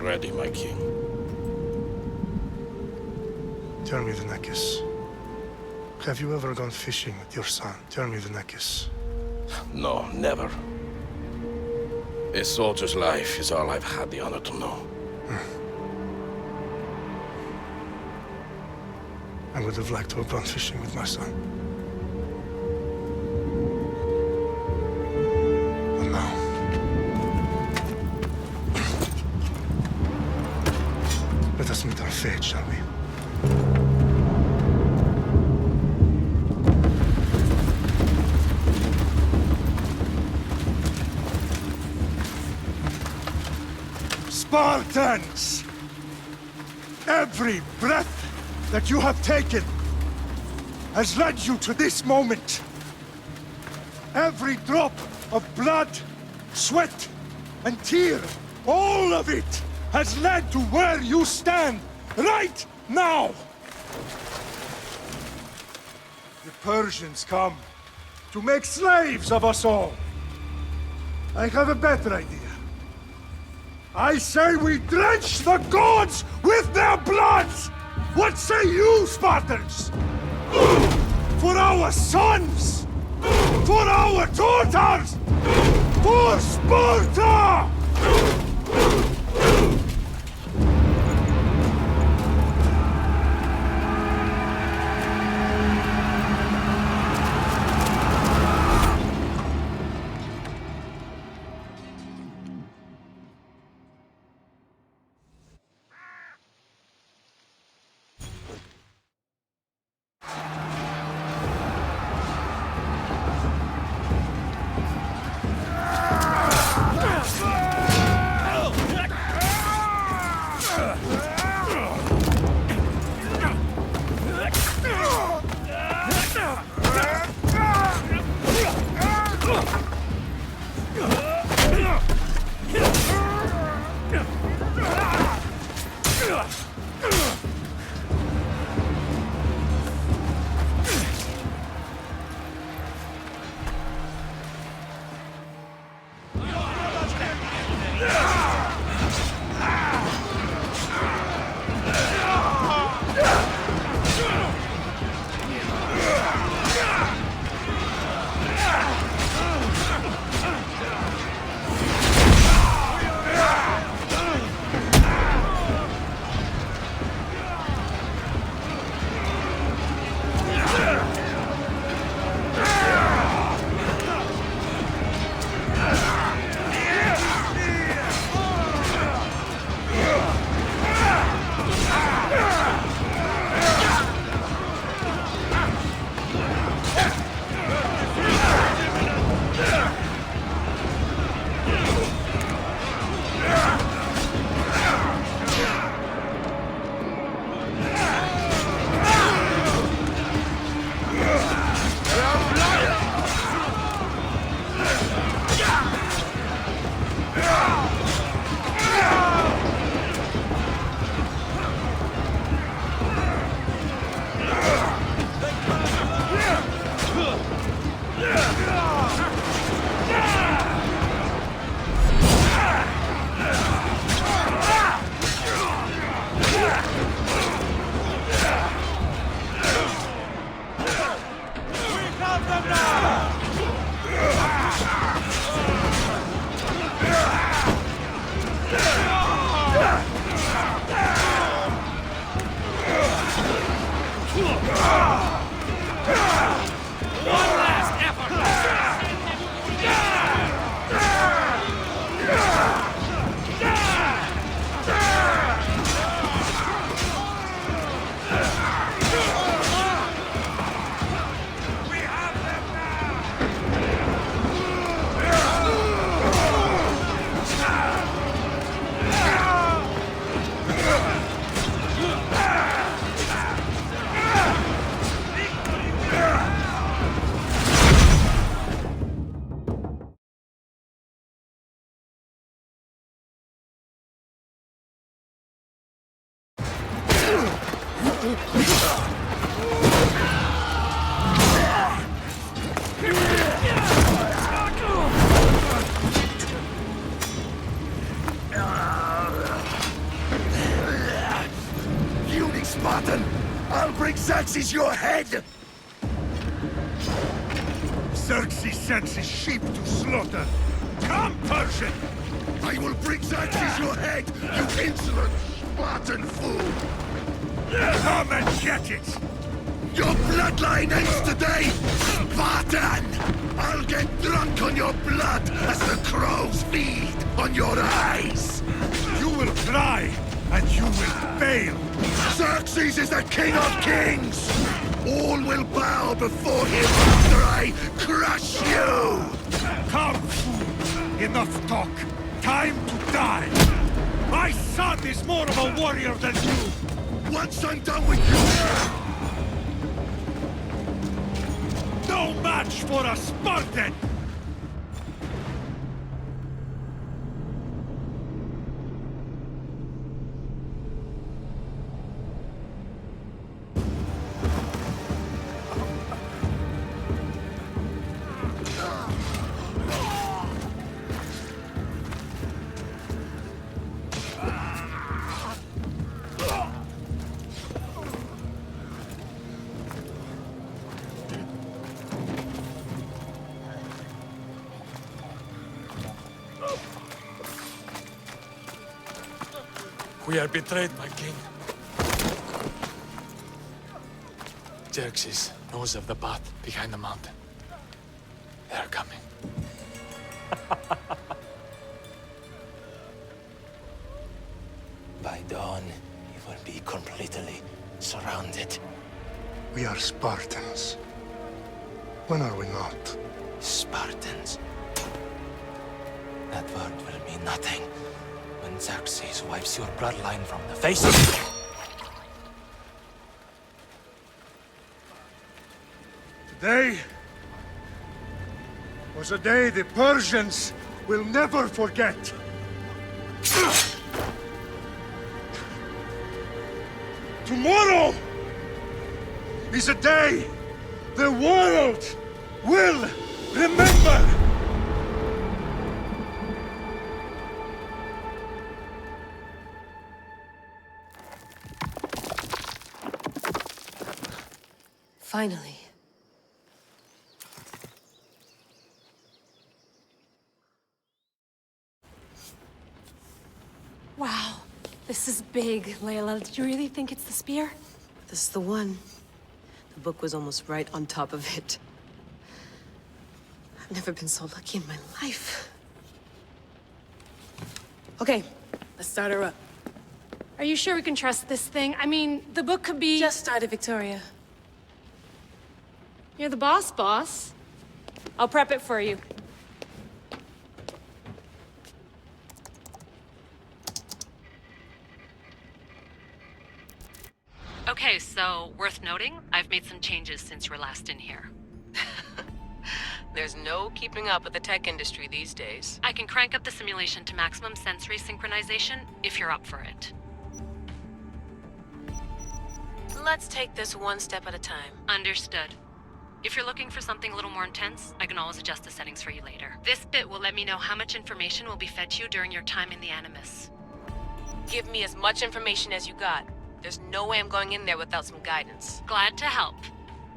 ready, my king. Tell me the Nekis. Have you ever gone fishing with your son? Tell me the Nekis. No, never. A soldier's life is all I've had the honor to know. I would have liked to have gone fishing with my son. But now... let us meet our fate, shall we? Spartans! Every breath that you have taken has led you to this moment. Every drop of blood, sweat, and tear, all of it has led to where you stand right now. The Persians come to make slaves of us all. I have a better idea. I say we drench the gods with their bloods! What say you, Spartans? For our sons! For our daughters! For Sparta! Xerxes your head! Xerxes sends his sheep to slaughter. Come, Persian! I will bring Xerxes your head, you insolent Spartan fool! Come and get it! Your bloodline ends today, Spartan! I'll get drunk on your blood as the crows feed on your eyes! You will cry, and you will fail! Xerxes is the king of kings! All will bow before him after I crush you! Come, fool! Enough talk! Time to die! My son is more of a warrior than you! Once I'm done with you, No match for a Spartan! We are betrayed, my king. Xerxes knows of the path behind the mountain. They are coming. By dawn, you will be completely surrounded. We are Spartans. When are we not? Spartans. That word will mean nothing when Xerxes wipes your bloodline from the face of... Today was a day the Persians will never forget. Tomorrow is a day the world will remember. Finally. Wow, this is big, Layla. Did you really think it's the spear? This is the one. The book was almost right on top of it. I've never been so lucky in my life. Okay, let's start her up. Are you sure we can trust this thing? I mean, the book could be... Just started, Victoria. You're the boss. I'll prep it for you. Okay, so worth noting, I've made some changes since you were last in here. There's no keeping up with the tech industry these days. I can crank up the simulation to maximum sensory synchronization if you're up for it. Let's take this one step at a time. Understood. If you're looking for something a little more intense, I can always adjust the settings for you later. This bit will let me know how much information will be fed to you during your time in the Animus. Give me as much information as you got. There's no way I'm going in there without some guidance. Glad to help.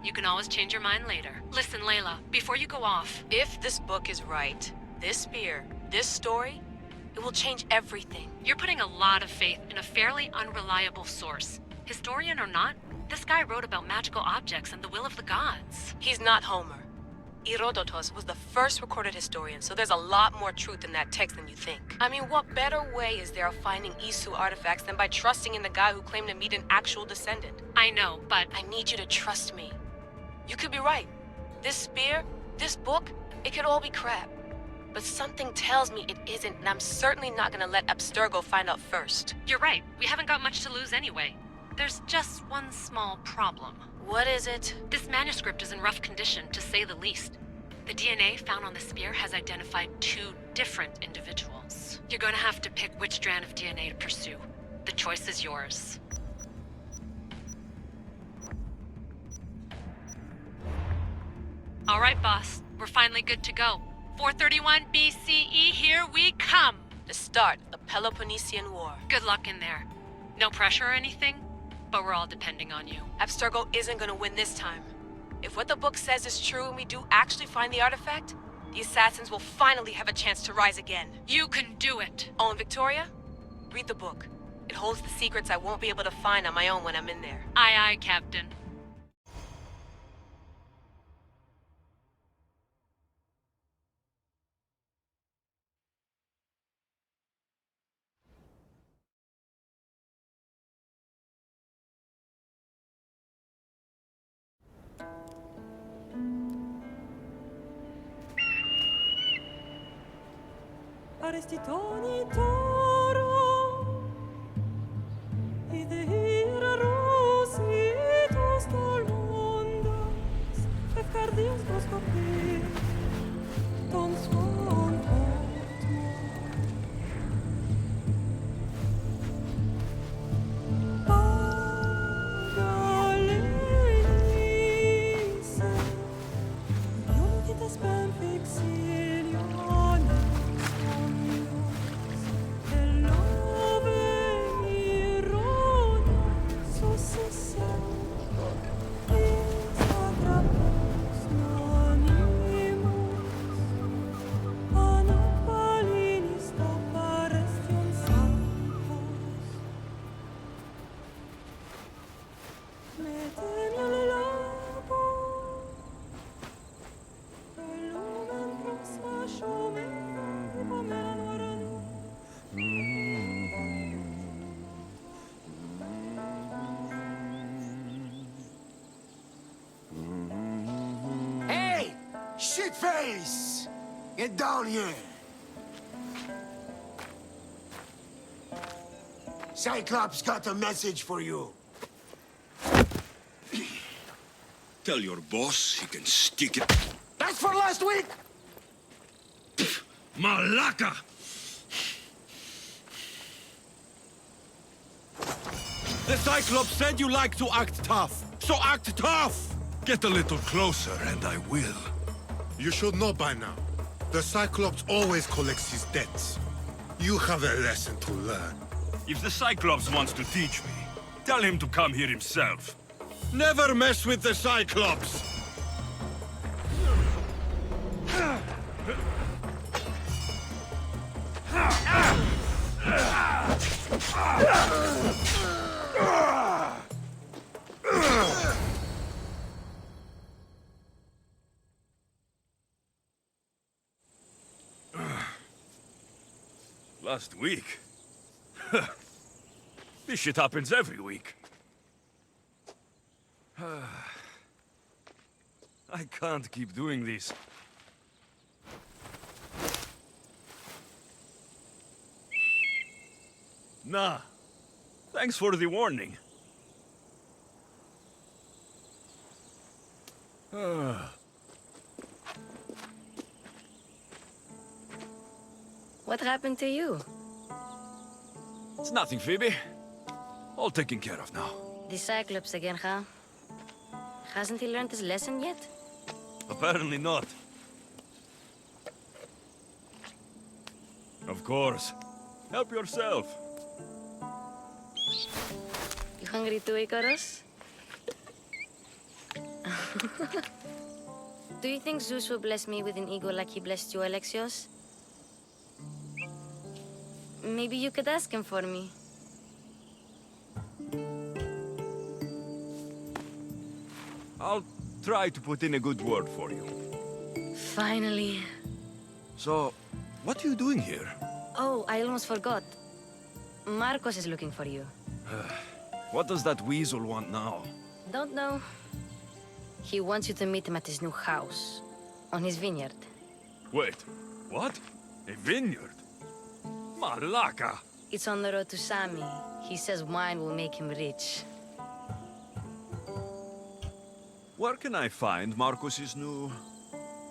You can always change your mind later. Listen, Layla, before you go off... If this book is right, this spear, this story, it will change everything. You're putting a lot of faith in a fairly unreliable source. Historian or not, this guy wrote about magical objects and the will of the gods. He's not Homer. Herodotus was the first recorded historian, so there's a lot more truth in that text than you think. I mean, what better way is there of finding Isu artifacts than by trusting in the guy who claimed to meet an actual descendant? I know, but... I need you to trust me. You could be right. This spear, this book, it could all be crap. But something tells me it isn't, and I'm certainly not gonna let Abstergo find out first. You're right. We haven't got much to lose anyway. There's just one small problem. What is it? This manuscript is in rough condition, to say the least. The DNA found on the spear has identified 2 different individuals. You're gonna have to pick which strand of DNA to pursue. The choice is yours. All right, boss. We're finally good to go. 431 BCE, here we come! The start of the Peloponnesian War. Good luck in there. No pressure or anything? But we're all depending on you. Abstergo isn't gonna win this time. If what the book says is true and we do actually find the artifact, the assassins will finally have a chance to rise again. You can do it! Oh, and Victoria? Read the book. It holds the secrets I won't be able to find on my own when I'm in there. Aye, aye, Captain. Arrestitoni toro, idehira rositos tolmondas, efcardios proskopir, ton svon Pagalese, iuntites ben fixilione. Hey! Shitface! Get down here! Cyclops got a message for you. Tell your boss he can stick it. That's for last week! Malaka! The Cyclops said you like to act tough, so act tough! Get a little closer and I will. You should know by now. The Cyclops always collects his debts. You have a lesson to learn. If the Cyclops wants to teach me, tell him to come here himself. Never mess with the Cyclops! Last week? This shit happens every week. I can't keep doing this. Nah. Thanks for the warning. What happened to you? It's nothing, Phoebe. All taken care of now. The Cyclops again, huh? Hasn't he learned his lesson yet? Apparently not. Of course. Help yourself. You hungry too, Icarus? Do you think Zeus will bless me with an ego like he blessed you, Alexios? Maybe you could ask him for me. I'll try to put in a good word for you. Finally. So, what are you doing here? Oh, I almost forgot. Marcos is looking for you. What does that weasel want now? Don't know. He wants you to meet him at his new house. On his vineyard. Wait, what? A vineyard? Malaka! It's on the road to Sami. He says wine will make him rich. Where can I find Marcos's new,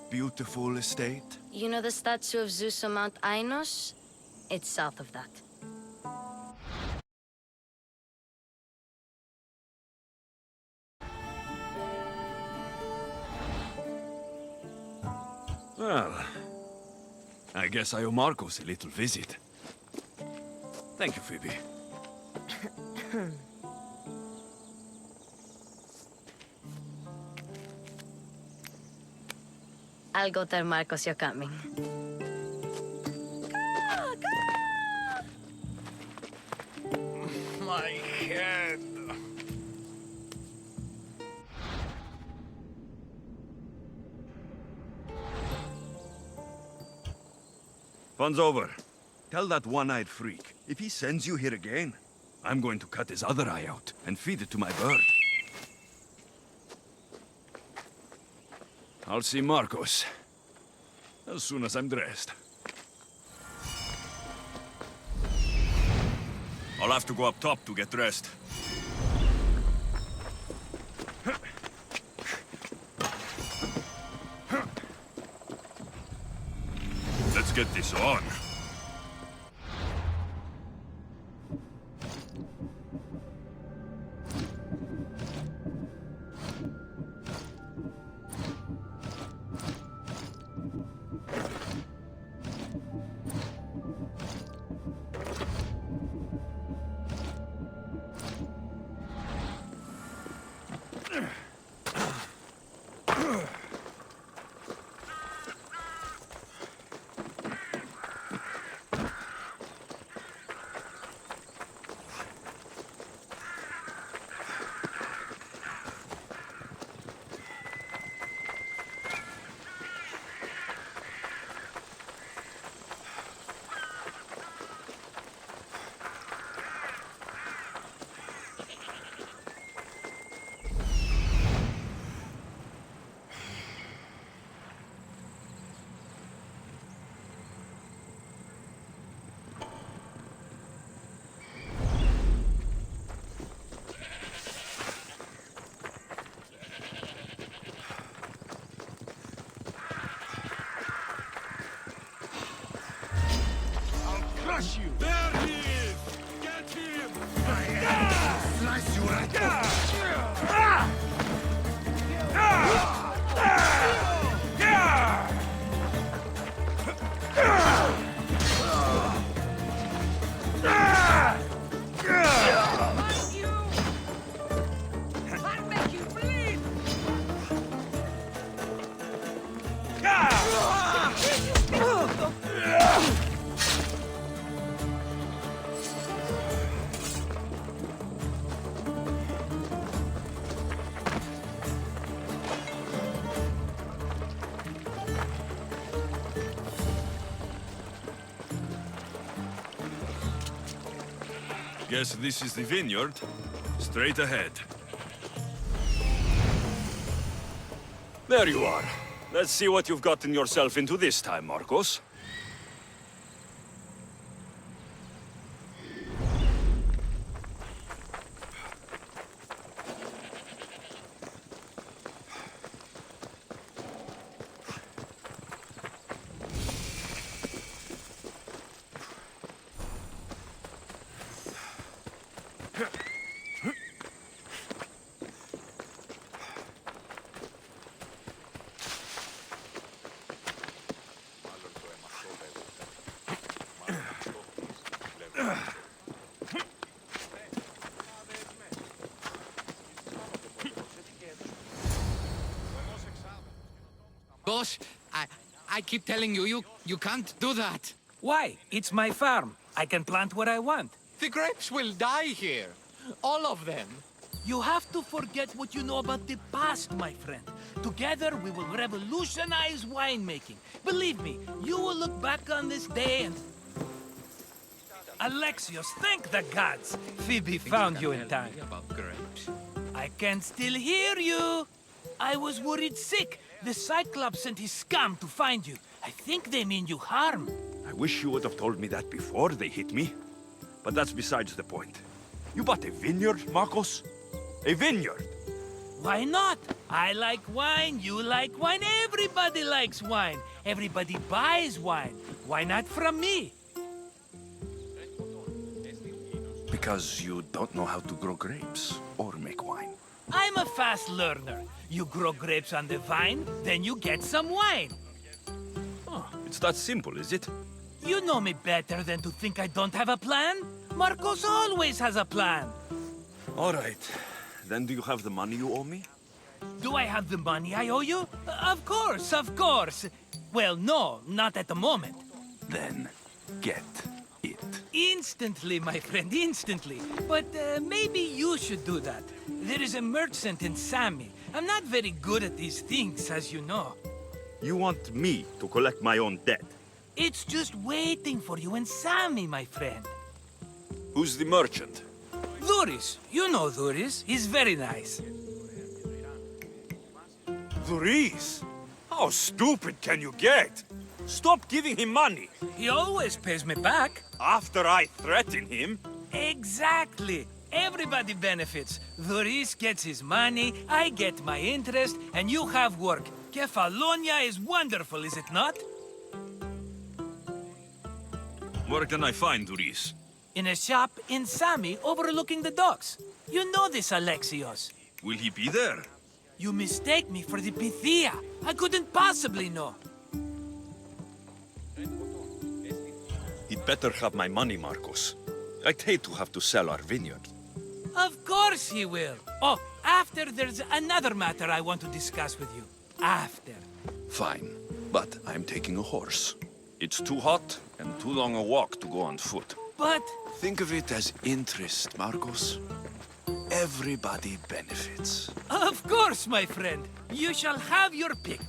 beautiful estate? You know the statue of Zeus on Mount Ainos? It's south of that. Well, I guess I owe Marcos a little visit. Thank you, Phoebe. I'll go tell Marcos you're coming. My head. Fun's over. Tell that one-eyed freak, if he sends you here again, I'm going to cut his other eye out and feed it to my bird. I'll see Marcos as soon as I'm dressed. I'll have to go up top to get dressed. Let's get this on. You. There he is! Get him! Slice you right Guess this is the vineyard. Straight ahead. There you are. Let's see what you've gotten yourself into this time, Marcos. Boss, I keep telling you, you can't do that. Why? It's my farm. I can plant what I want. The grapes will die here. All of them. You have to forget what you know about the past, my friend. Together, we will revolutionize winemaking. Believe me, you will look back on this day and... Alexios, thank the gods! Phoebe found you in time. About grapes. I can still hear you. I was worried sick. The Cyclops sent his scum to find you. I think they mean you harm. I wish you would have told me that before they hit me. But that's besides the point. You bought a vineyard, Marcos? A vineyard? Why not? I like wine, you like wine, everybody likes wine. Everybody buys wine. Why not from me? Because you don't know how to grow grapes or make wine. I'm a fast learner. You grow grapes on the vine, then you get some wine. Oh, it's that simple, is it? You know me better than to think I don't have a plan. Marcos always has a plan. All right. Then do you have the money you owe me? Do I have the money I owe you? Of course, of course. Well, no, not at the moment. Then, get it. Instantly, my friend, instantly. But maybe you should do that. There is a merchant in Sami. I'm not very good at these things, as you know. You want me to collect my own debt? It's just waiting for you in Sami, my friend. Who's the merchant? Dhuris. You know Dhuris. He's very nice. Dhuris? How stupid can you get? Stop giving him money. He always pays me back. After I threaten him? Exactly. Everybody benefits. Dhuris gets his money, I get my interest, and you have work. Kefalonia is wonderful, is it not? Where can I find Dhuris? In a shop in Sami overlooking the docks. You know this, Alexios. Will he be there? You mistake me for the Pythia. I couldn't possibly know. He'd better have my money, Marcos. I'd hate to have to sell our vineyard. Of course he will. Oh, after there's another matter I want to discuss with you. After. Fine, but I'm taking a horse. It's too hot and too long a walk to go on foot. But... Think of it as interest, Marcos. Everybody benefits. Of course, my friend. You shall have your pick.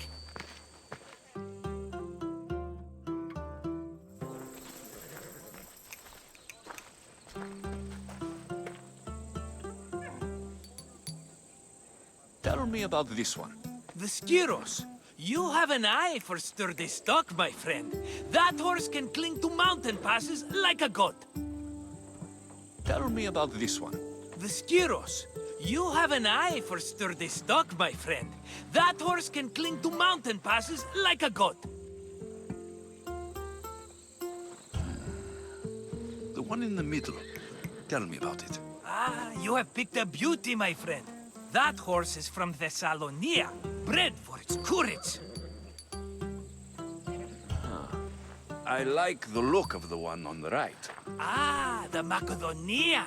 Tell me about this one. The Skiros. You have an eye for sturdy stock, my friend. That horse can cling to mountain passes like a goat. Tell me about this one. The Skiros. You have an eye for sturdy stock, my friend. That horse can cling to mountain passes like a goat. The one in the middle. Tell me about it. Ah, you have picked a beauty, my friend. That horse is from Thessalonia, bred for its courage. I like the look of the one on the right. Ah, the Macedonian.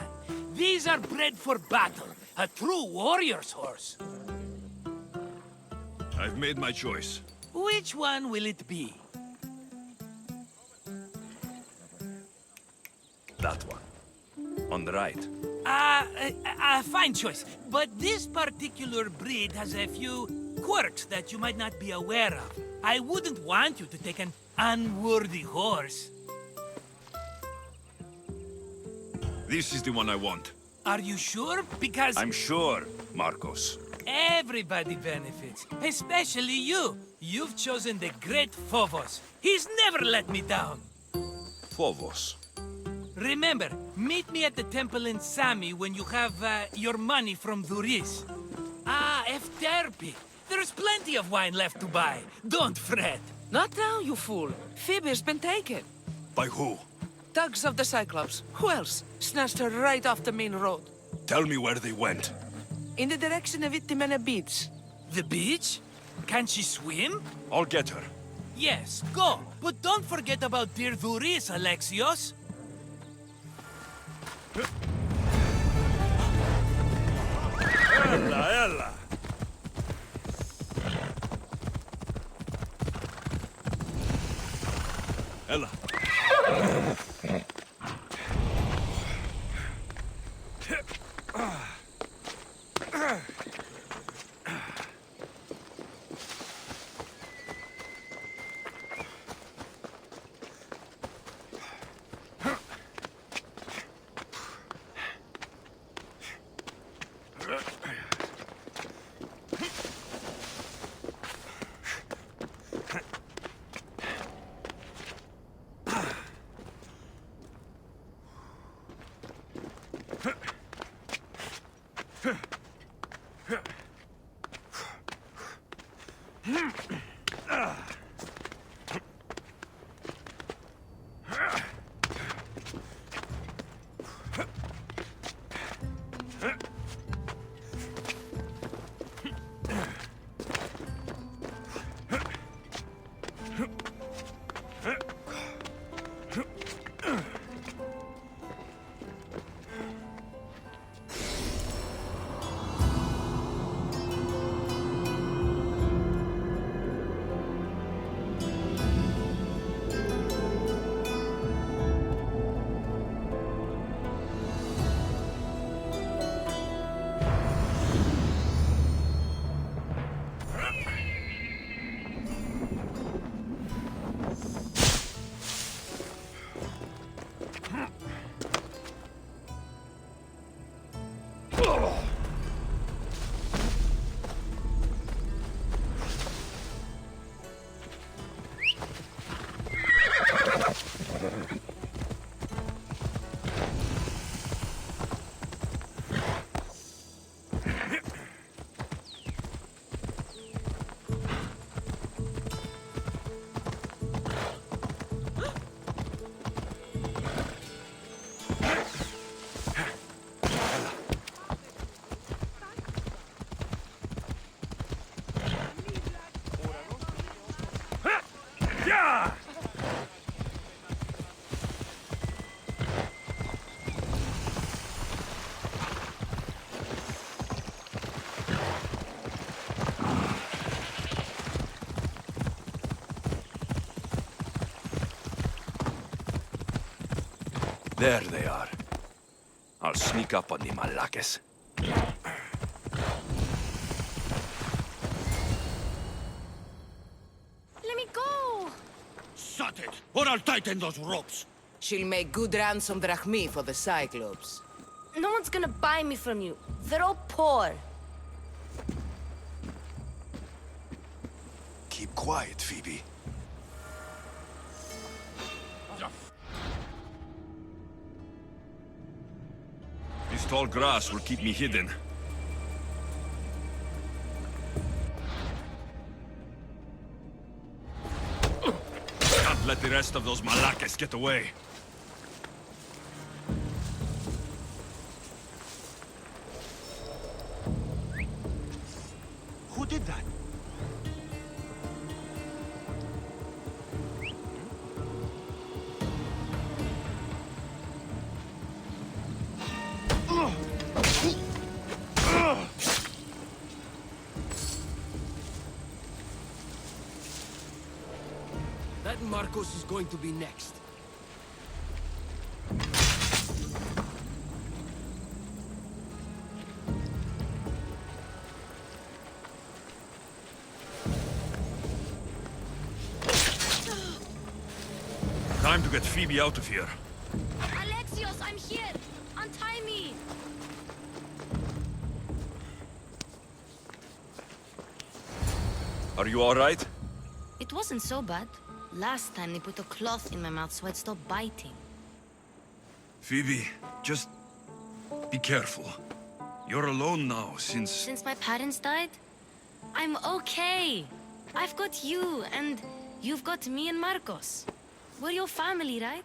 These are bred for battle. A true warrior's horse. I've made my choice. Which one will it be? That one. On the right. Fine choice. But this particular breed has a few quirks that you might not be aware of. I wouldn't want you to take an unworthy horse. This is the one I want. Are you sure? Because... I'm sure, Marcos. Everybody benefits, especially you. You've chosen the great Phobos. He's never let me down. Phobos. Remember, meet me at the temple in Sami when you have your money from Dhuris. Ah, Efterpi. There's plenty of wine left to buy. Don't fret. Not now, you fool. Phoebe's been taken. By who? Thugs of the Cyclops. Who else? Snatched her right off the main road. Tell me where they went. In the direction of Itimena Beach. The beach? Can she swim? I'll get her. Yes, go. But don't forget about dear Dhuris, Alexios. Ella, ella. Ella. There they are. I'll sneak up on the Malakes. Let me go! Shut it, or I'll tighten those ropes. She'll make good ransom drachmi for the Cyclops. No one's gonna buy me from you. They're all poor. Keep quiet, Phoebe. This tall grass will keep me hidden. Can't let the rest of those Malakes get away. Who did that? That Marcos is going to be next. Time to get Phoebe out of here. Alexios, I'm here! Untie me! Are you all right? It wasn't so bad. Last time they put a cloth in my mouth so I'd stop biting. Phoebe, just be careful. You're alone now Since my parents died? I'm okay. I've got you, and you've got me and Marcos. We're your family, right?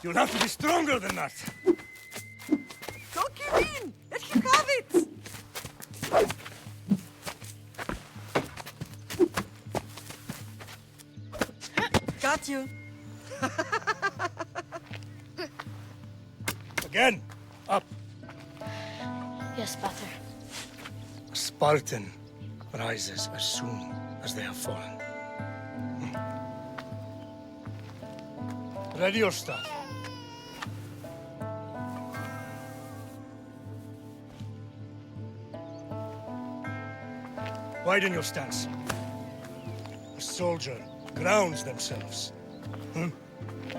You'll have to be stronger than that. Don't give in! Let him have it! Got you. Again. Up. Yes, Pater. A Spartan rises as soon as they have fallen. Ready your staff. Widen your stance. A soldier grounds themselves.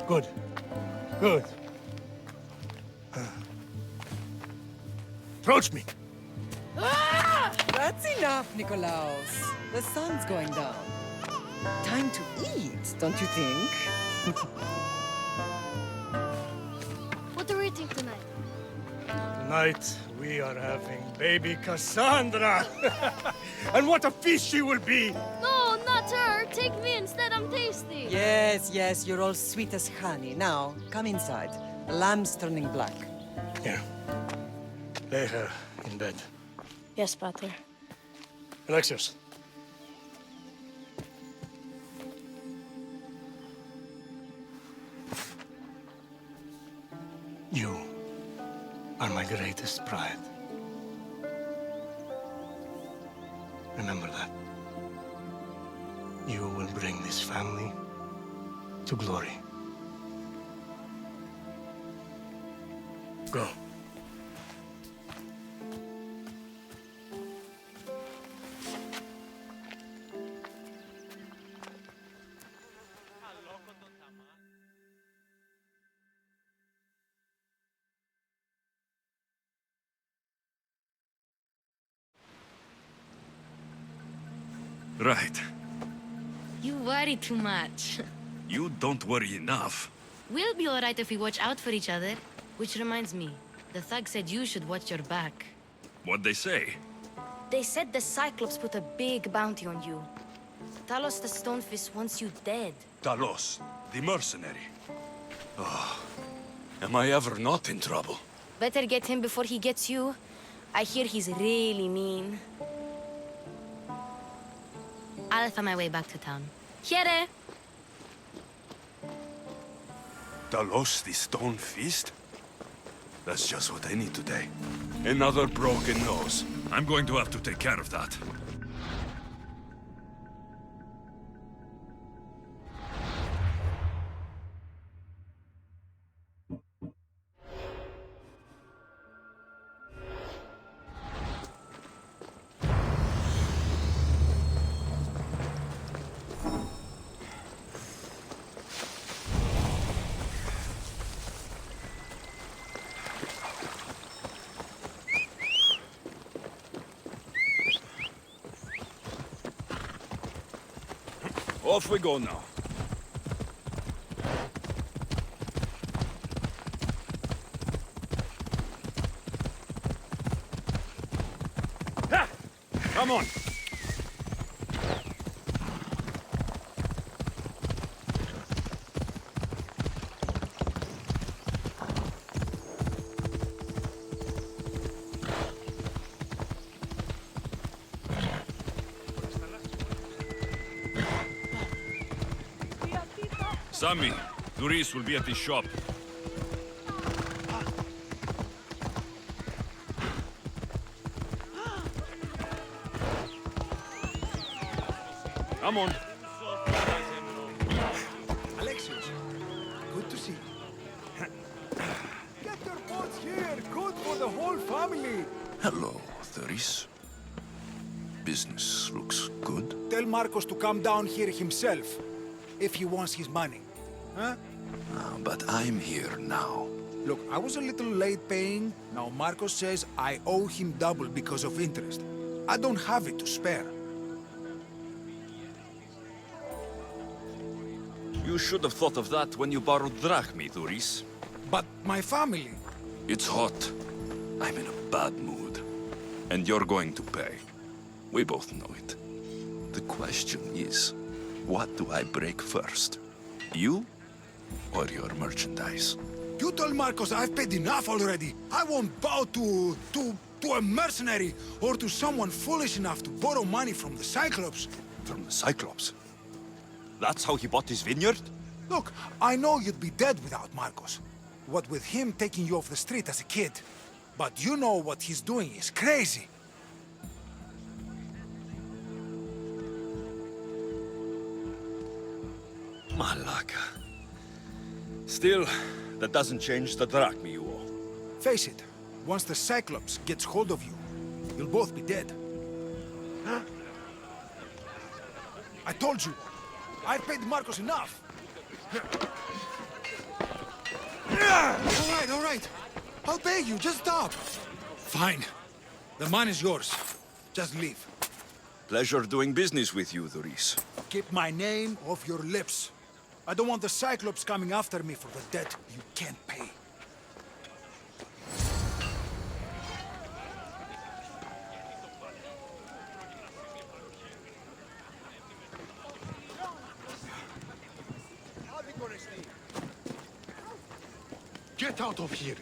Good. Good. Approach me. That's enough, Nikolaos. The sun's going down. Time to eat, don't you think? What are we eating tonight? Tonight, we are having baby Cassandra. And what a feast she will be! No, not her! Take me instead, I'm tasty! Yes, yes, you're all sweet as honey. Now, come inside. The lamb's turning black. Here. Lay her in bed. Yes, Pater. Alexios. You are my greatest pride. Remember that. You will bring this family to glory. Go. Right. You worry too much. You don't worry enough. We'll be alright if we watch out for each other. Which reminds me, the thug said you should watch your back. What'd they say? They said the Cyclops put a big bounty on you. Talos the Stonefist wants you dead. Talos, the mercenary. Oh, am I ever not in trouble? Better get him before he gets you. I hear he's really mean. I'll find my way back to town. Here! Talos, the stone fist? That's just what I need today. Another broken nose. I'm going to have to take care of that. Off we go now. Ha! Come on. Sammy, Duris will be at the shop. Come on. Alexios, good to see you. Get your boats here. Good for the whole family. Hello, Duris. Business looks good. Tell Marcos to come down here himself, if he wants his money. Huh? But I'm here now. Look, I was a little late paying. Now Marcos says I owe him double because of interest. I don't have it to spare. You should have thought of that when you borrowed drachmi, Duris. But my family... It's hot. I'm in a bad mood. And you're going to pay. We both know it. The question is, what do I break first? You or your merchandise? You told Marcos I've paid enough already. I won't bow to a mercenary or to someone foolish enough to borrow money from the Cyclops. From the Cyclops? That's how he bought his vineyard? Look, I know you'd be dead without Marcos. What with him taking you off the street as a kid. But you know what he's doing is crazy. Malaka. Still, that doesn't change the drachmi you owe. Face it, once the Cyclops gets hold of you, you'll both be dead. I told you, I've paid Marcos enough. All right. I'll pay you, just stop. Fine. The money's yours. Just leave. Pleasure doing business with you, Duris. Keep my name off your lips. I don't want the Cyclops coming after me for the debt you can't pay. Get out of here!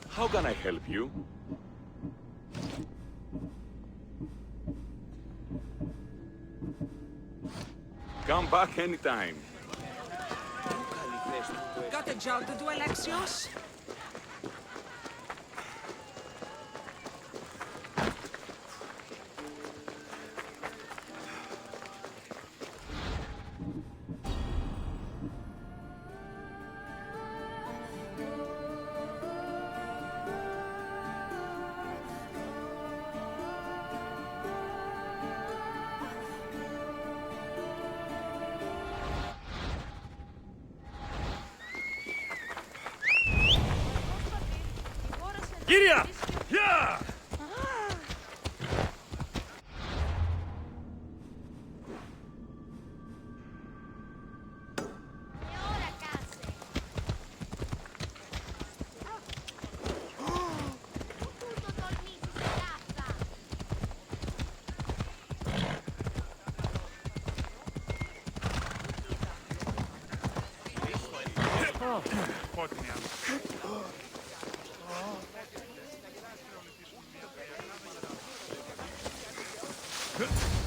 How can I help you? Come back anytime. Got a job to do, Alexios? Giria! Yeah!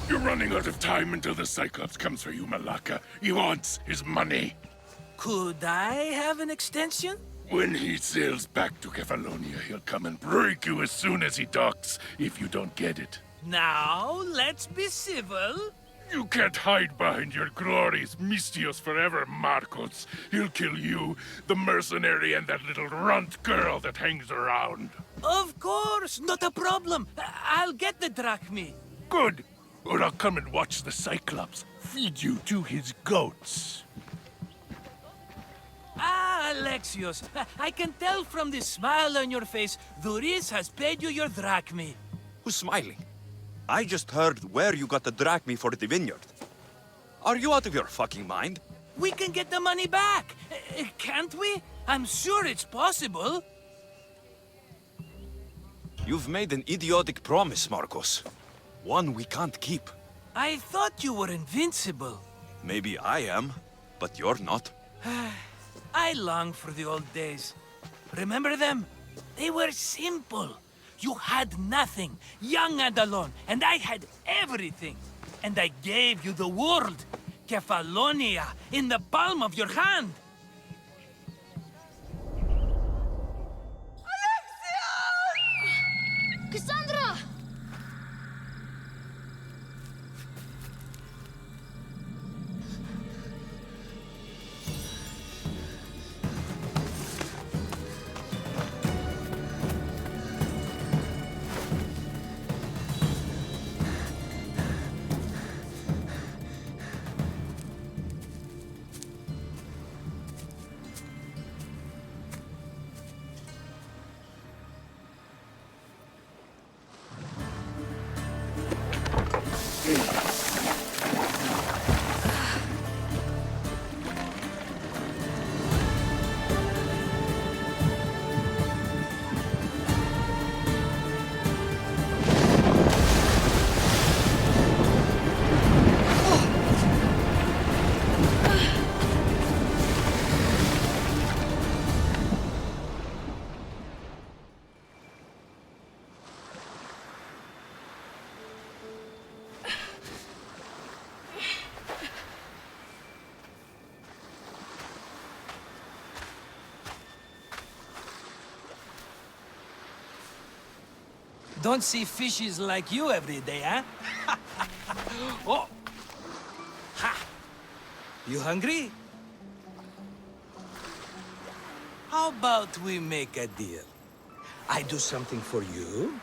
You're running out of time until the Cyclops comes for you, Malaka. He wants his money. Could I have an extension? When he sails back to Kefalonia, he'll come and break you as soon as he docks, if you don't get it. Now, let's be civil. You can't hide behind your glories, Mistios forever, Marcos. He'll kill you, the mercenary, and that little runt girl that hangs around. Of course, not a problem. I'll get the drachmi. Good. Or I'll come and watch the Cyclops feed you to his goats. Ah, Alexios, I can tell from the smile on your face, Duris has paid you your drachmi. Who's smiling? I just heard where you got the drachmi for the vineyard. Are you out of your fucking mind? We can get the money back, can't we? I'm sure it's possible. You've made an idiotic promise, Marcos. One we can't keep. I thought you were invincible. Maybe I am, but you're not. I long for the old days. Remember them? They were simple. You had nothing, young and alone, and I had everything. And I gave you the world, Kefalonia, in the palm of your hand. Cassandra! Don't see fishes like you every day, huh? Oh! Ha! You hungry? How about we make a deal? I do something for you.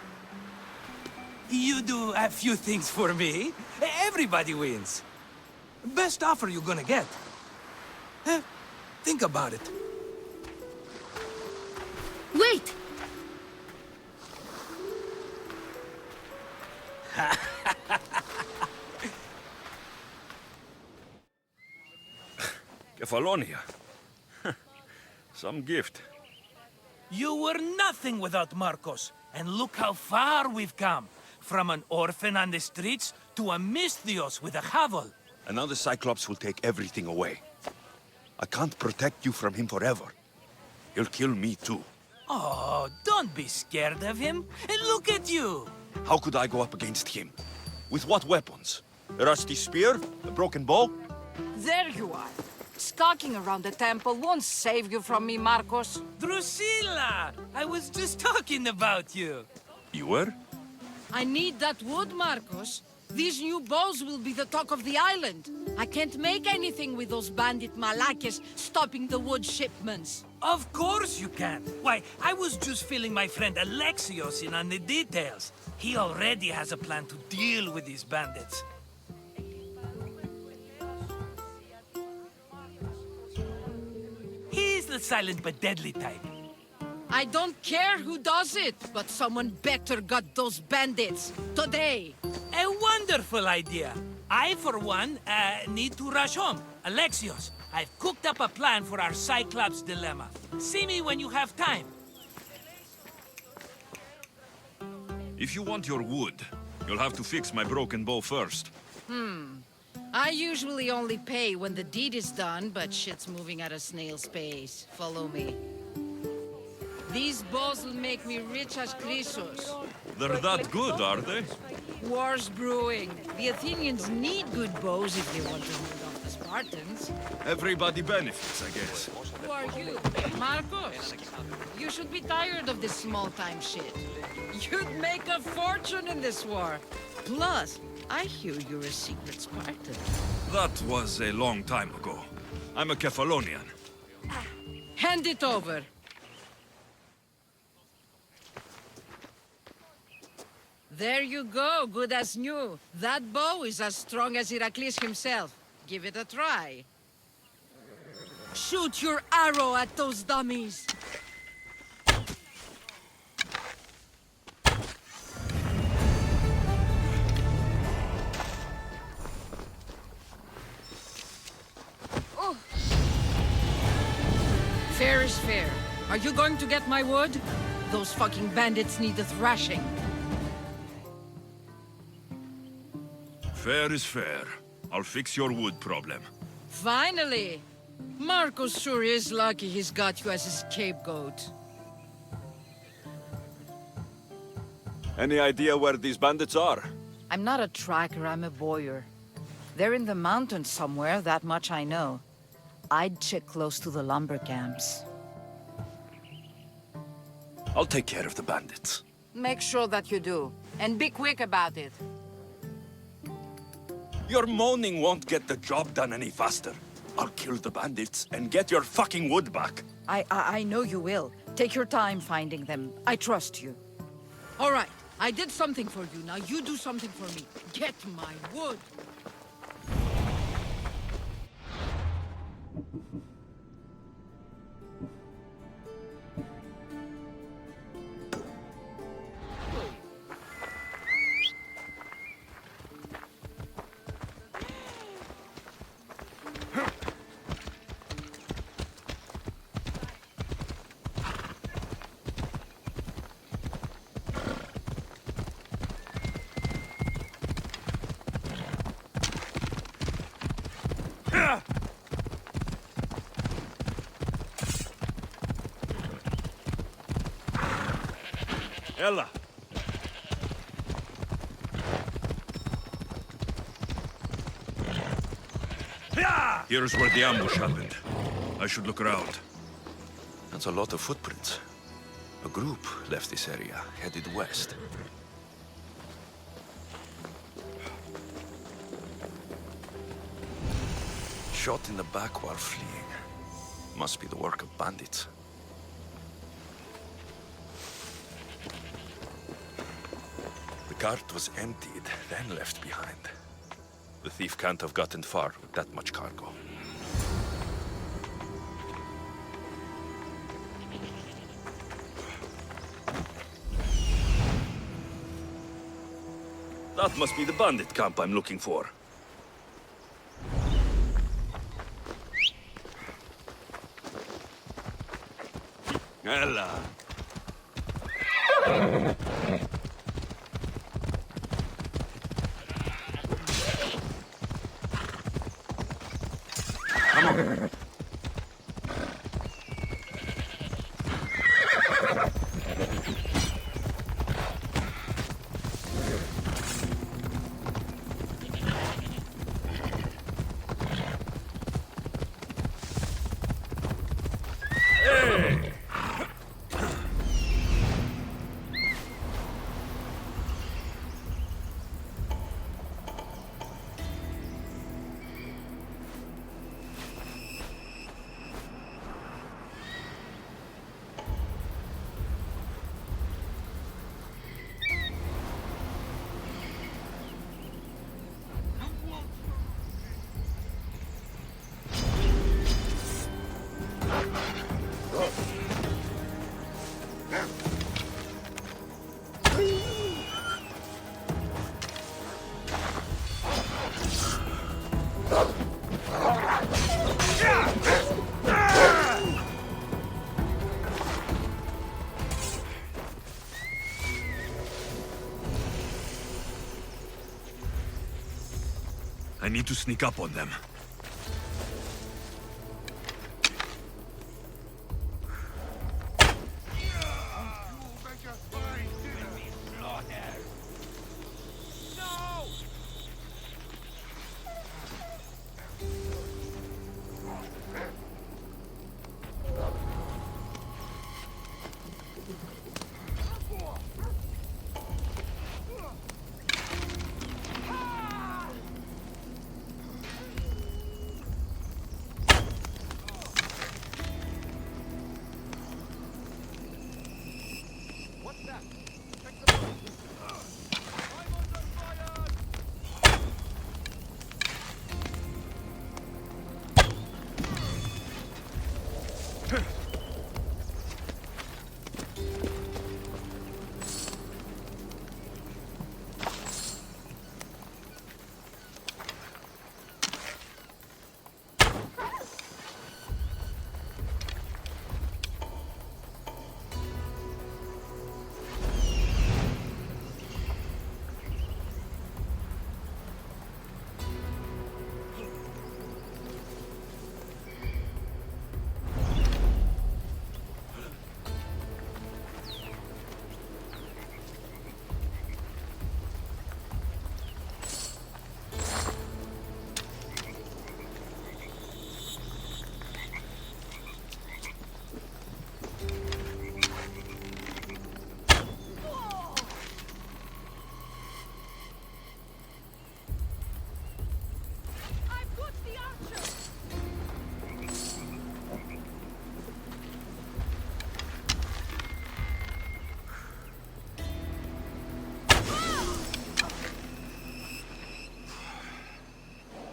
You do a few things for me. Everybody wins. Best offer you're gonna get. Think about it. Wait! Kefalonia. Some gift. You were nothing without Marcos, and look how far we've come. From an orphan on the streets to a Mistios with a hovel. And now the Cyclops will take everything away. I can't protect you from him forever. He'll kill me too. Oh, don't be scared of him. And look at you. How could I go up against him? With what weapons? A rusty spear? A broken bow? There you are. Skulking around the temple won't save you from me, Marcos. Drusilla! I was just talking about you. You were? I need that wood, Marcos. These new bows will be the talk of the island. I can't make anything with those bandit malakes stopping the wood shipments. Of course you can. Why, I was just filling my friend Alexios in on the details. He already has a plan to deal with these bandits. He's the silent but deadly type. I don't care who does it, but someone better got those bandits. Today. A wonderful idea. I, for one, need to rush home. Alexios, I've cooked up a plan for our Cyclops dilemma. See me when you have time. If you want your wood, you'll have to fix my broken bow first. I usually only pay when the deed is done, but shit's moving at a snail's pace. Follow me. These bows will make me rich as Chrysos. They're that good, are they? War's brewing. The Athenians need good bows if they want to hold off the Spartans. Everybody benefits, I guess. Who are you? Marcos? You should be tired of this small-time shit. You'd make a fortune in this war. Plus, I hear you're a secret Spartan. That was a long time ago. I'm a Kephalonian. Hand it over. There you go, good as new. That bow is as strong as Heracles himself. Give it a try. Shoot your arrow at those dummies. Oh. Fair is fair. Are you going to get my wood? Those fucking bandits need a thrashing. Fair is fair. I'll fix your wood problem. Finally! Marcos sure is lucky he's got you as his scapegoat. Any idea where these bandits are? I'm not a tracker, I'm a boyer. They're in the mountains somewhere, that much I know. I'd check close to the lumber camps. I'll take care of the bandits. Make sure that you do. And be quick about it. Your moaning won't get the job done any faster. I'll kill the bandits and get your fucking wood back. I know you will. Take your time finding them. I trust you. All right. I did something for you. Now you do something for me. Get my wood. Ella! Here's where the ambush happened. I should look around. That's a lot of footprints. A group left this area, headed west. Shot in the back while fleeing. Must be the work of bandits. The cart was emptied, then left behind. The thief can't have gotten far with that much cargo. That must be the bandit camp I'm looking for. Ella! Come on. I need to sneak up on them.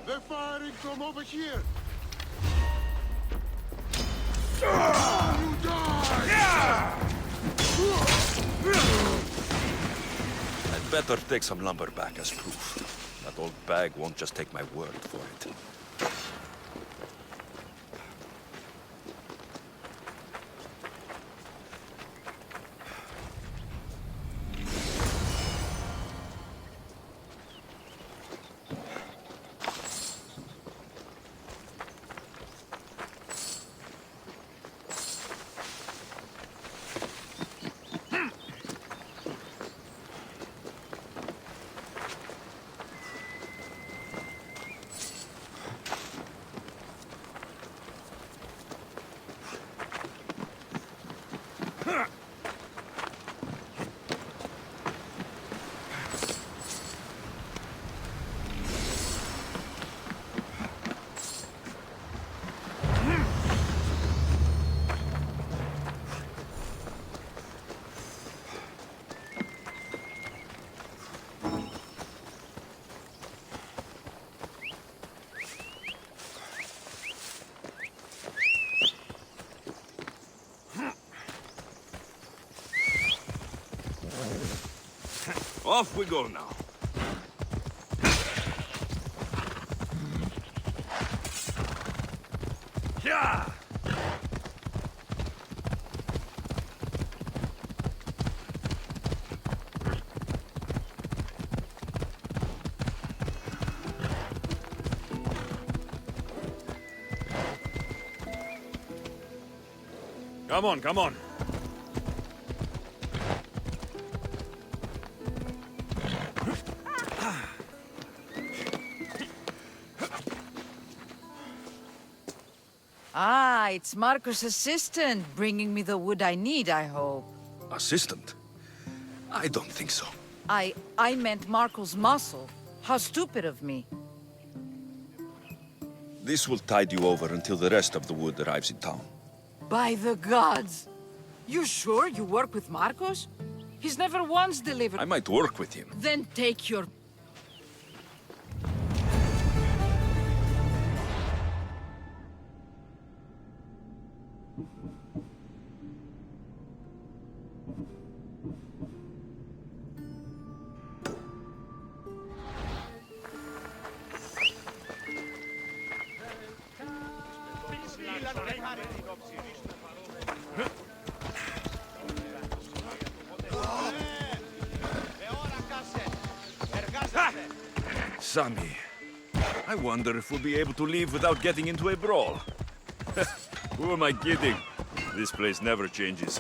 They're firing from over here! You die! I'd better take some lumber back as proof. That old bag won't just take my word for it. Off we go now. Yeah! Come on, come on. Ah, it's Marco's assistant, bringing me the wood I need, I hope. Assistant? I don't think so. I meant Marco's muscle. How stupid of me. This will tide you over until the rest of the wood arrives in town. By the gods! You sure you work with Marcos? He's never once delivered— I might work with him. Then take your— Sammy, I wonder if we'll be able to leave without getting into a brawl. Who am I kidding? This place never changes.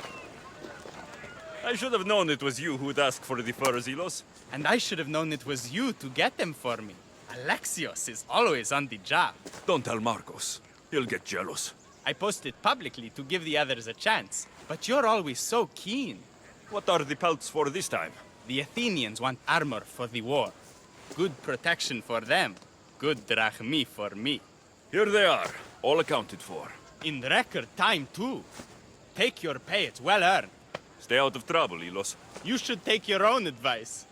I should have known it was you who'd ask for the furs, Ilos. And I should have known it was you to get them for me. Alexios is always on the job. Don't tell Marcos. He'll get jealous. I posted publicly to give the others a chance, but you're always so keen. What are the pelts for this time? The Athenians want armor for the war. Good protection for them. Good drachmi for me. Here they are, all accounted for. In record time, too. Take your pay, it's well earned. Stay out of trouble, Ilos. You should take your own advice.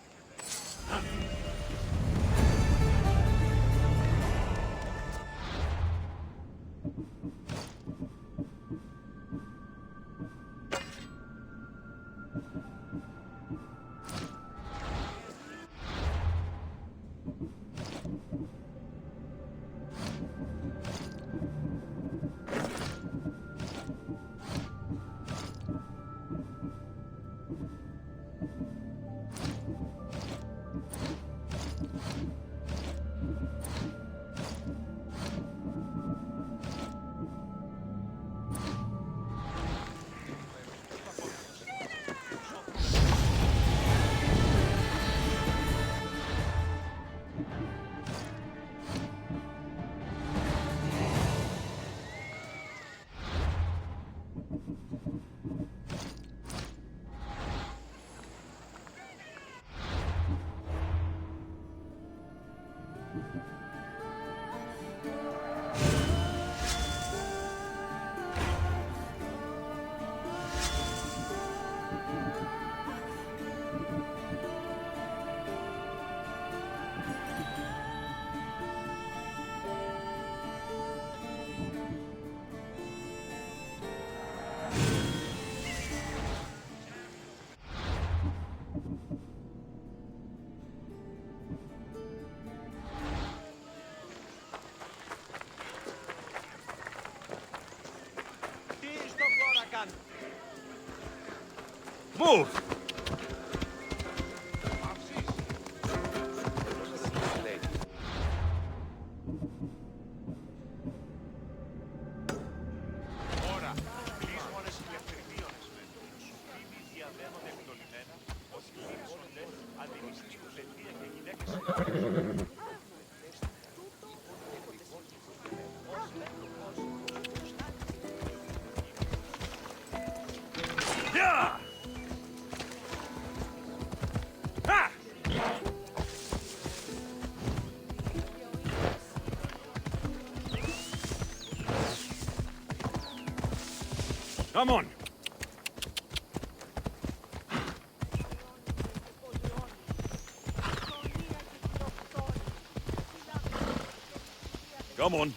Move! Come on! Come on!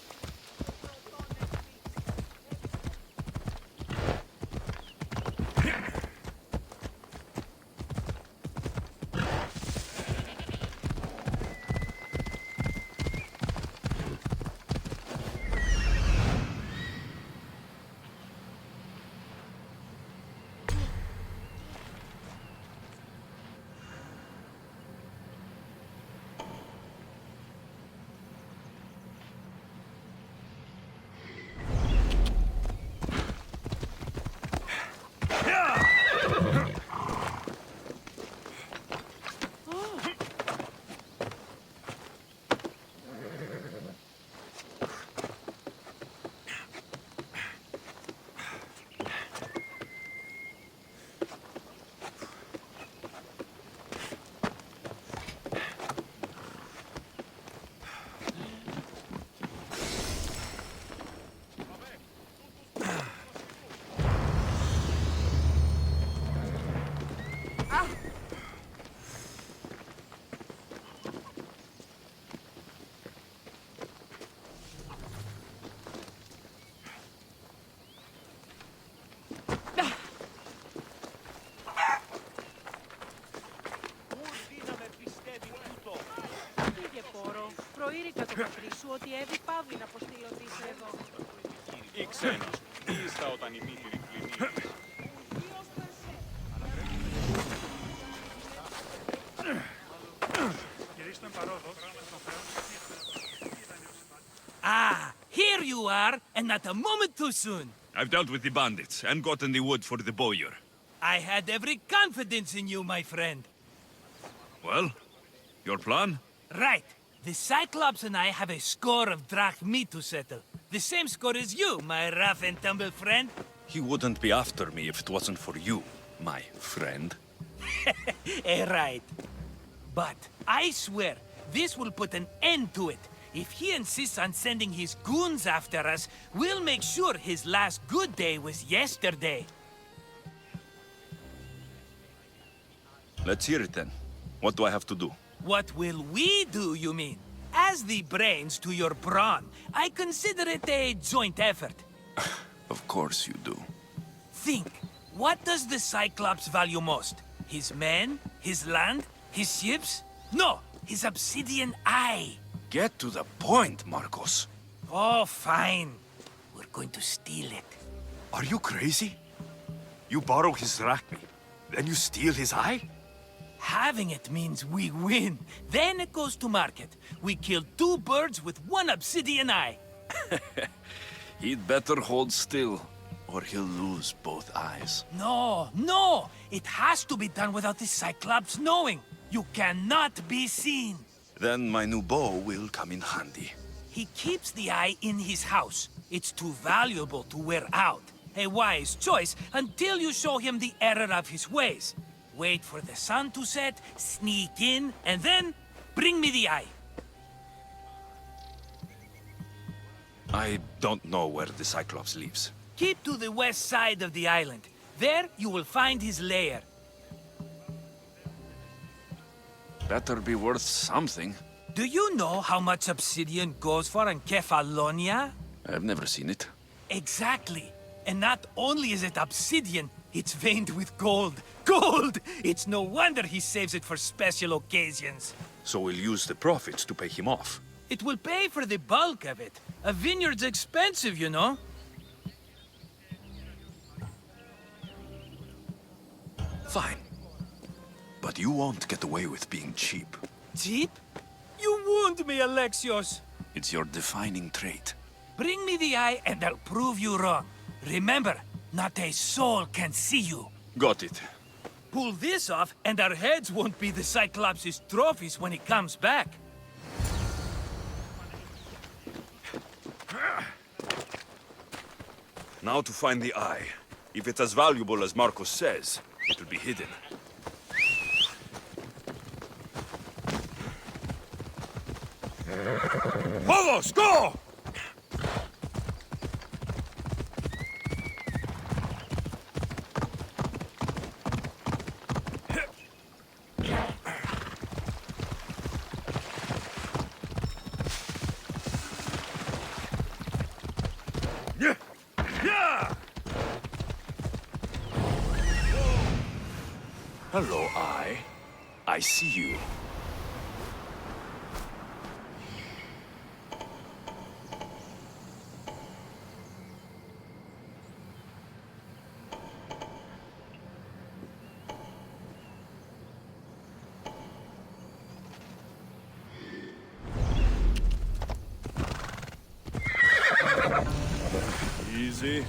Προείρηκα το πατρί σου ότι Εύη πάβει να αποστείλω είσαι εδώ. Ή ξένος, ίστα όταν η μύτηρη πλημμύρη. Κυρίστε παρόδο, you are, and not a moment too soon. I've dealt with the bandits and gotten the wood for the bowyer. I had every confidence in you, my friend. Well, your plan? Right. The Cyclops and I have a score of drachmi to settle. The same score as you, my rough and tumble friend. He wouldn't be after me if it wasn't for you, my friend. Right. But I swear, this will put an end to it. If he insists on sending his goons after us, we'll make sure his last good day was yesterday. Let's hear it then. What do I have to do? What will we do, you mean? As the brains to your brawn, I consider it a joint effort. Of course you do. Think, what does the Cyclops value most? His men? His land? His ships? No, his obsidian eye. Get to the point, Marcos. Oh, fine. We're going to steal it. Are you crazy? You borrow his drachmi, then you steal his eye? Having it means we win. Then it goes to market. We kill 2 birds with 1 obsidian eye. He'd better hold still, or he'll lose both eyes. No, no! It has to be done without the Cyclops knowing. You cannot be seen. Then my new bow will come in handy. He keeps the eye in his house. It's too valuable to wear out. A wise choice until you show him the error of his ways. Wait for the sun to set, sneak in, and then bring me the eye. I don't know where the Cyclops lives. Keep to the west side of the island. There you will find his lair. Better be worth something. Do you know how much obsidian goes for in Kefalonia? I've never seen it. Exactly. And not only is it obsidian, it's veined with gold. Gold! It's no wonder he saves it for special occasions. So we'll use the profits to pay him off. It will pay for the bulk of it. A vineyard's expensive, you know. Fine. But you won't get away with being cheap. Cheap? You wound me, Alexios. It's your defining trait. Bring me the eye and I'll prove you wrong. Remember, not a soul can see you. Got it. Pull this off and our heads won't be the Cyclops' trophies when he comes back. Now to find the eye. If it's as valuable as Marcos says, it'll be hidden. Vamos, go! Hello, Eye. I see you. Easy.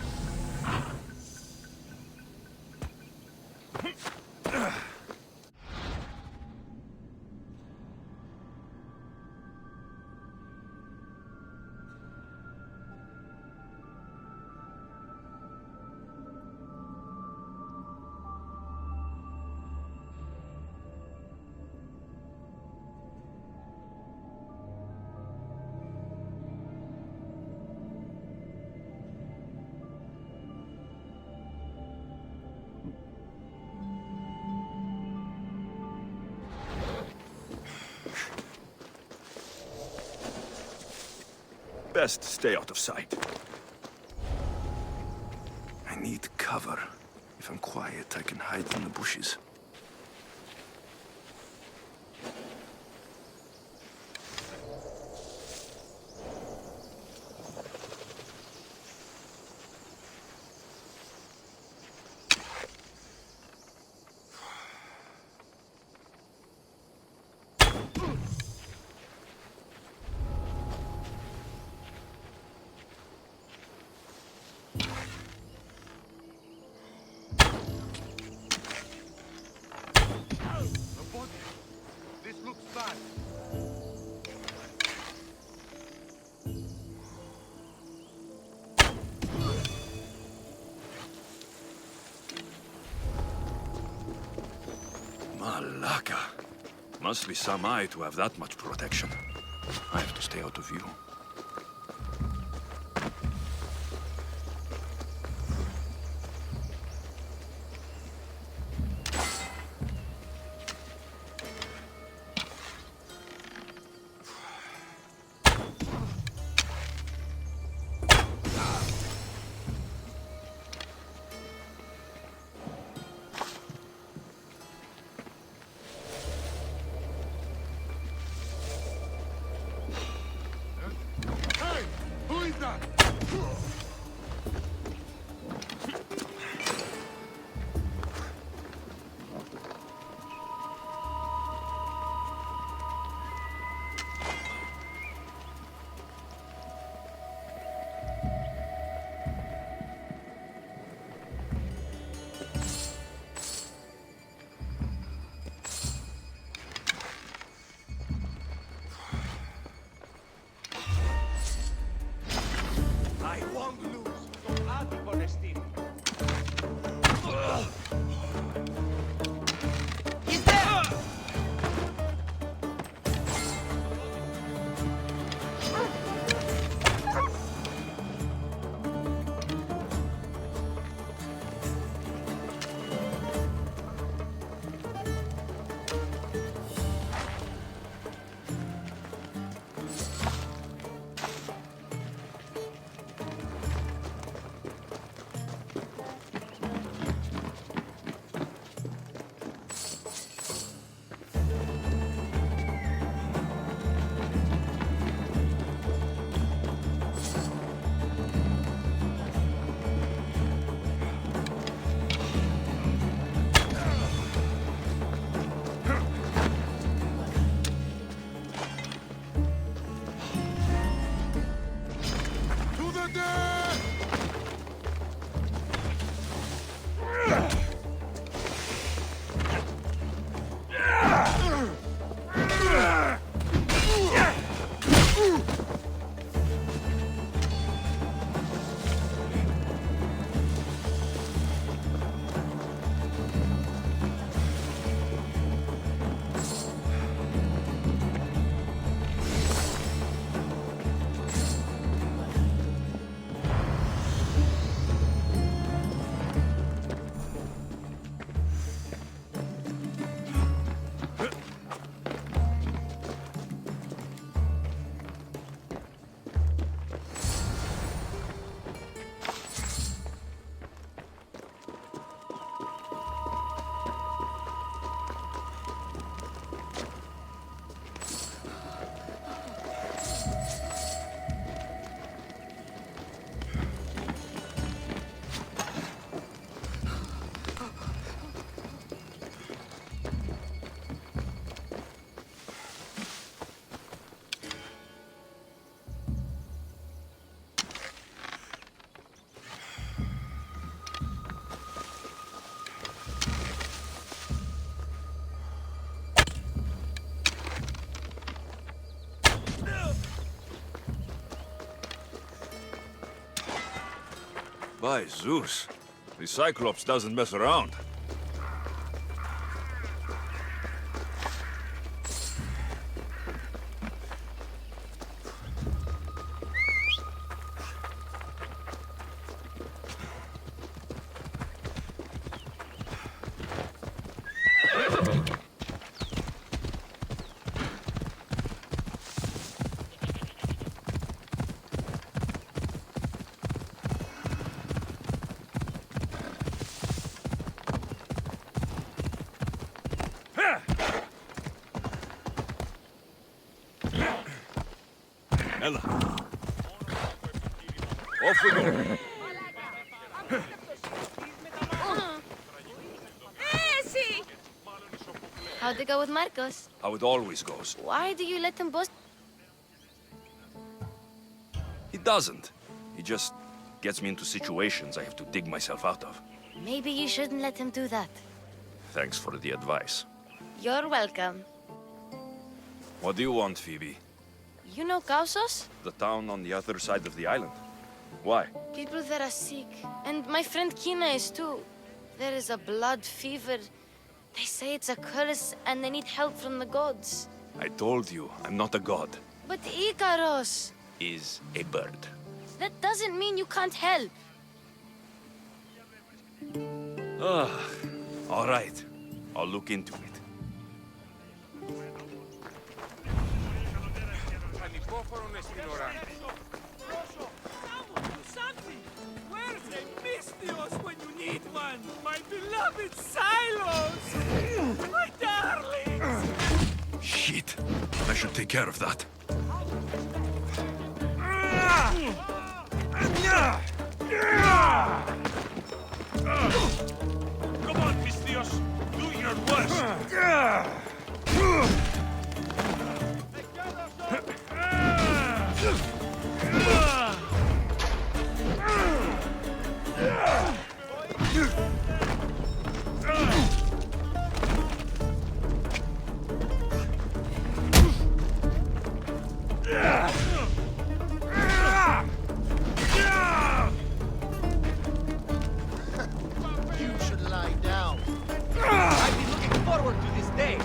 Best stay out of sight. I need cover. If I'm quiet, I can hide in the bushes. Must be some eye to have that much protection. I have to stay out of view. By Zeus, the Cyclops doesn't mess around. Ella. Off we go. How'd it go with Marcos? How it always goes. Why do you let him boast? He doesn't. He just gets me into situations I have to dig myself out of. Maybe you shouldn't let him do that. Thanks for the advice. You're welcome. What do you want, Phoebe? You know Kausos? The town on the other side of the island. Why? People there are sick. And my friend Kina is too. There is a blood fever. They say it's a curse and they need help from the gods. I told you, I'm not a god. But Icaros! Is a bird. That doesn't mean you can't help. All right. I'll look into it. Something! Where's a Mystios when you need one? My beloved Silos! My darlings! Shit. I should take care of that. Come on, Mystios! Do your worst! You should lie down. I've been looking forward to this day.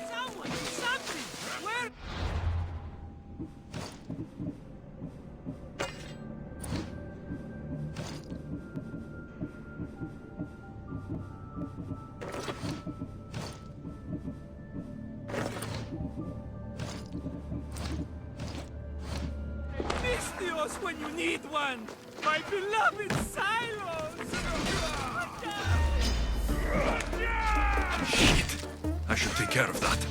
Someone! Something! Where? Mystios when you need one! My beloved Silos! Shit. I should take care of that.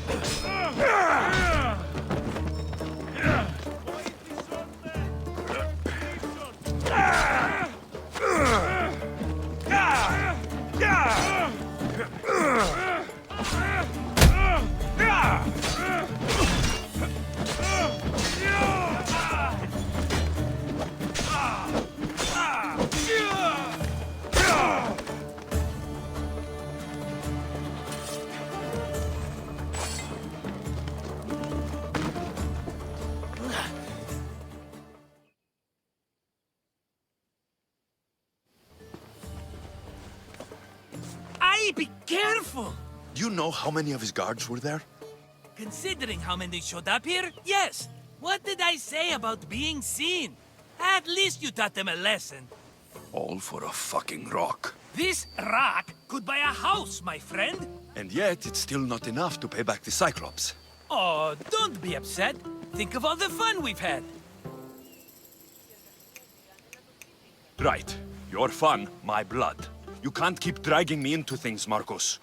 Be careful! Do you know how many of his guards were there? Considering how many showed up here, yes. What did I say about being seen? At least you taught them a lesson. All for a fucking rock. This rock could buy a house, my friend. And yet, it's still not enough to pay back the Cyclops. Oh, don't be upset. Think of all the fun we've had. Right. Your fun, my blood. You can't keep dragging me into things, Marcos.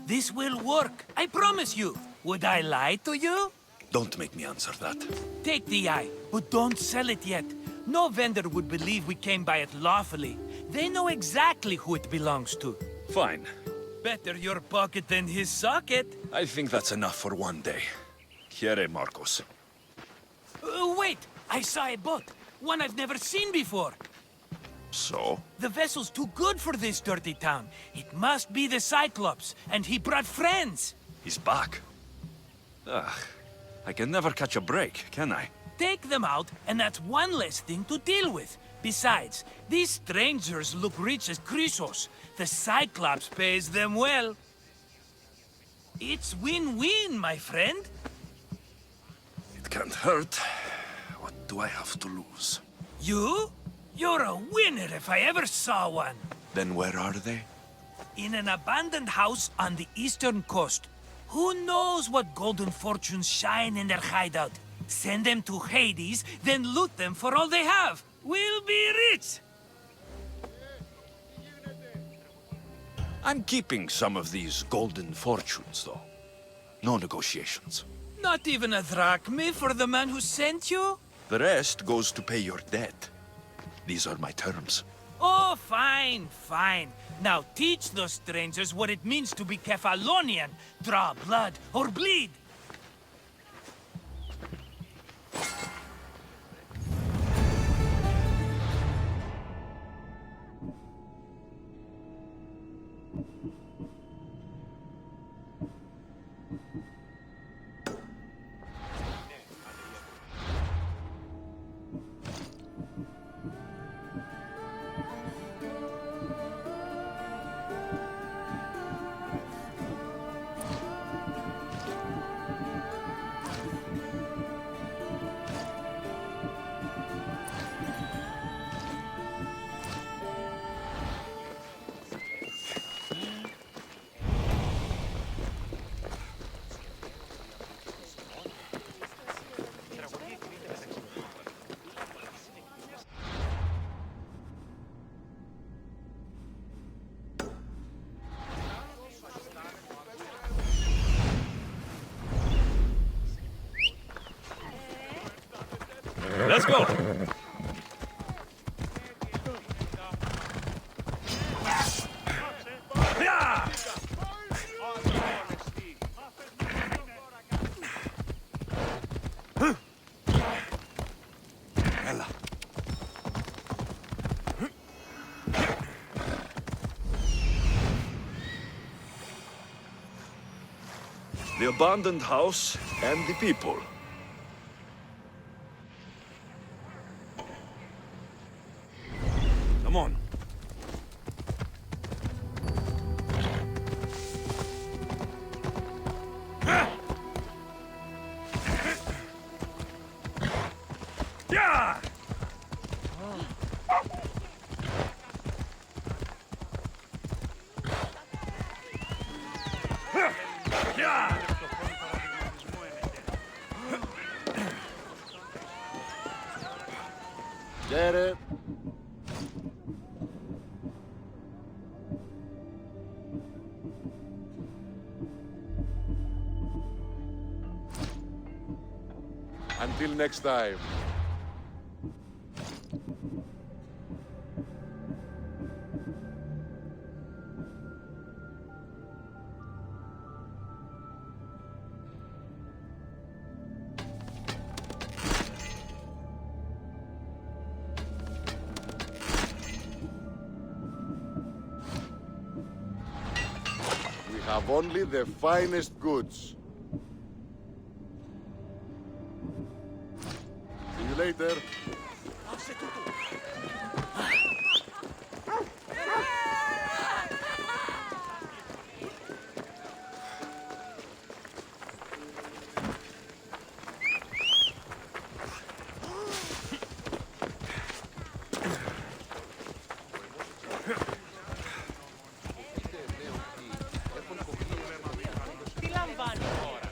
This will work, I promise you. Would I lie to you? Don't make me answer that. Take the eye, but don't sell it yet. No vendor would believe we came by it lawfully. They know exactly who it belongs to. Fine. Better your pocket than his socket. I think that's enough for one day. Here, Marcos. Wait! I saw a boat. One I've never seen before. So? The vessel's too good for this dirty town. It must be the Cyclops, and he brought friends. He's back. Ugh. I can never catch a break, can I? Take them out, and that's one less thing to deal with. Besides, these strangers look rich as Chrysos. The Cyclops pays them well. It's win-win, my friend. It can't hurt. What do I have to lose? You? You're a winner if I ever saw one. Then where are they? In an abandoned house on the eastern coast. Who knows what golden fortunes shine in their hideout? Send them to Hades, then loot them for all they have. We'll be rich! I'm keeping some of these golden fortunes, though. No negotiations. Not even a drachme for the man who sent you? The rest goes to pay your debt. These are my terms. Oh, fine, fine. Now teach those strangers what it means to be Kefalonian. Draw blood or bleed. Let's go! The abandoned house and the people. Come on. Yeah! Get it? Until next time. We have only the finest goods. See you later. Τι λαμβάνει τώρα.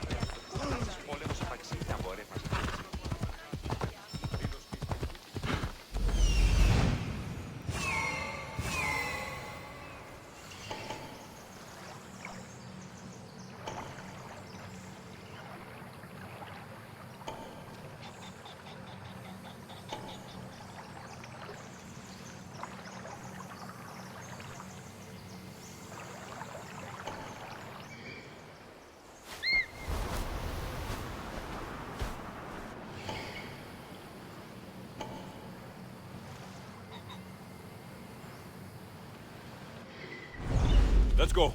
Let's go.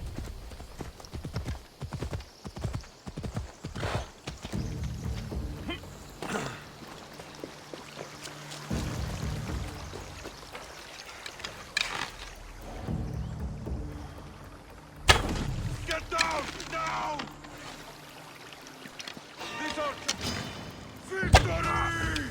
Get down! Now! These are... Victory!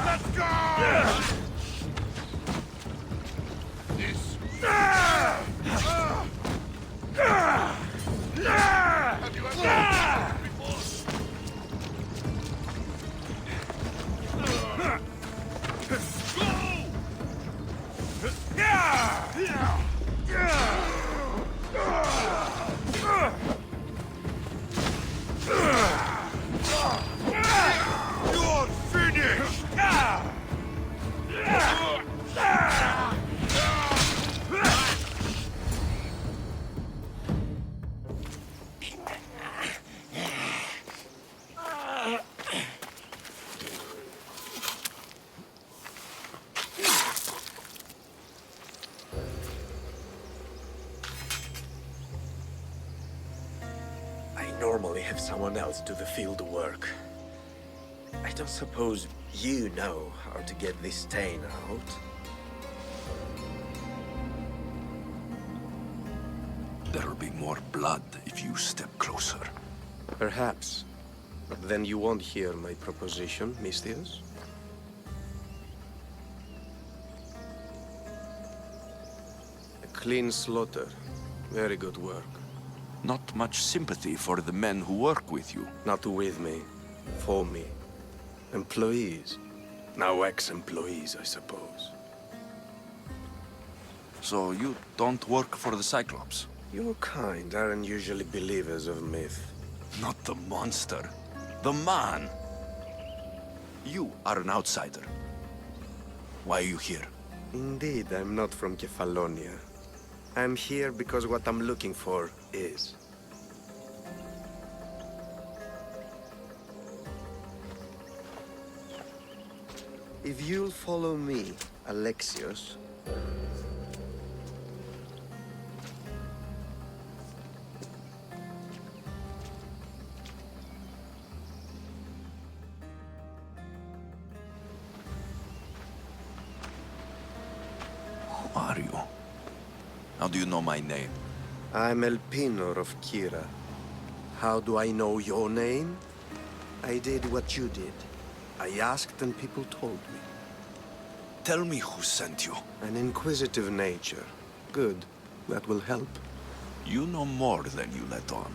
Let's go! This normally have someone else do the field work. I don't suppose you know how to get this stain out. There'll be more blood if you step closer. Perhaps. But then you won't hear my proposition, Mistius. A clean slaughter. Very good work. Not much sympathy for the men who work with you. Not with me. For me. Employees. Now ex-employees, I suppose. So you don't work for the Cyclops? Your kind aren't usually believers of myth. Not the monster. The man! You are an outsider. Why are you here? Indeed, I'm not from Kefalonia. I'm here because what I'm looking for is. If you'll follow me, Alexios... Who are you? How do you know my name? I'm Elpinor of Kira. How do I know your name? I did what you did. I asked and people told me. Tell me who sent you. An inquisitive nature. Good. That will help. You know more than you let on.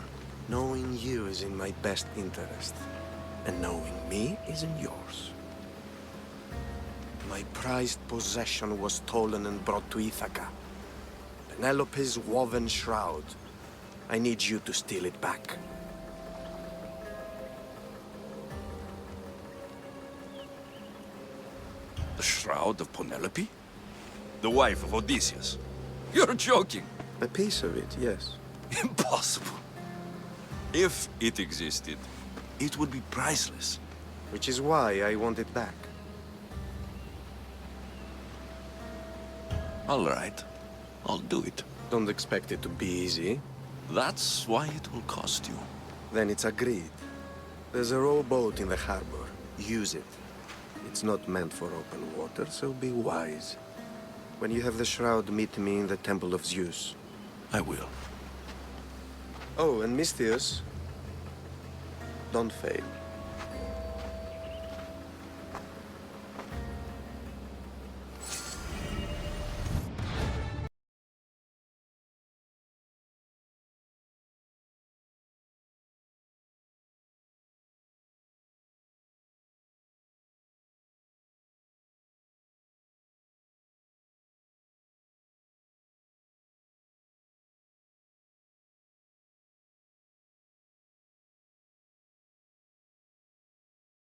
Knowing you is in my best interest. And knowing me is in yours. My prized possession was stolen and brought to Ithaca. Penelope's woven shroud. I need you to steal it back. The shroud of Penelope? The wife of Odysseus? You're joking! A piece of it, yes. Impossible. If it existed, it would be priceless. Which is why I want it back. All right. I'll do it. Don't expect it to be easy. That's why it will cost you. Then it's agreed. There's a rowboat in the harbor. Use it. It's not meant for open water, so be wise. When you have the shroud, meet me in the Temple of Zeus. I will. Oh, and Mistius, don't fail.